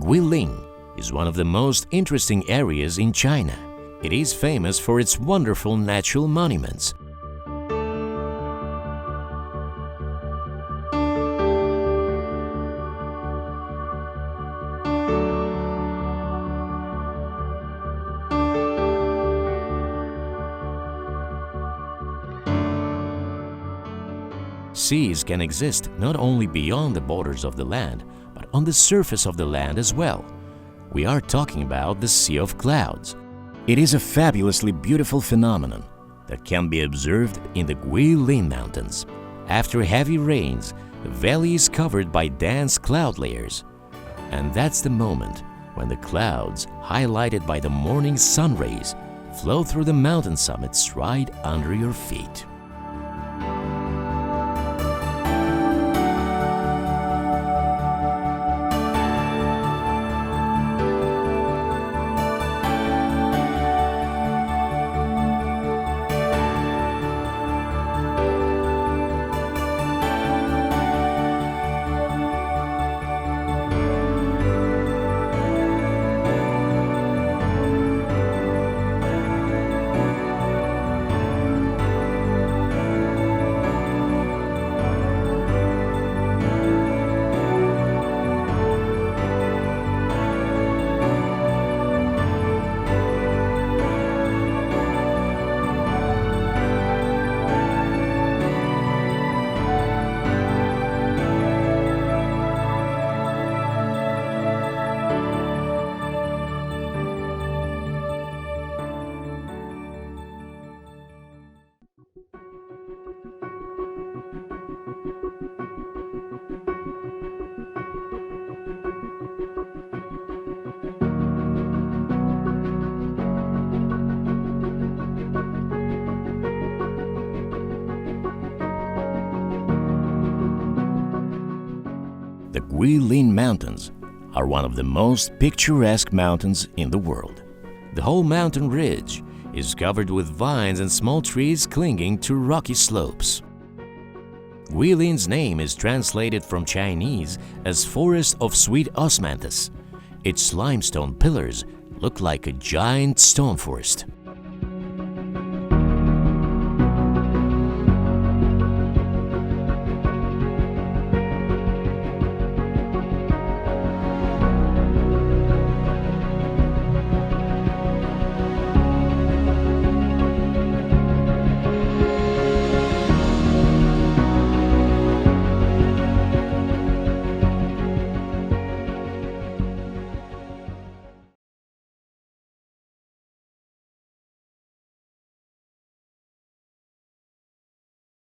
Guilin is one of the most interesting areas in China. It is famous for its wonderful natural monuments. Seas can exist not only beyond the borders of the land, but on the surface of the land as well. We are talking about the Sea of Clouds. It is a fabulously beautiful phenomenon that can be observed in the Guilin Mountains. After heavy rains, the valley is covered by dense cloud layers. And that's the moment when the clouds, highlighted by the morning sun rays, flow through the mountain summits right under your feet. The Guilin Mountains are one of the most picturesque mountains in the world. The whole mountain ridge is covered with vines and small trees clinging to rocky slopes. Guilin's name is translated from Chinese as Forest of Sweet Osmanthus. Its limestone pillars look like a giant stone forest.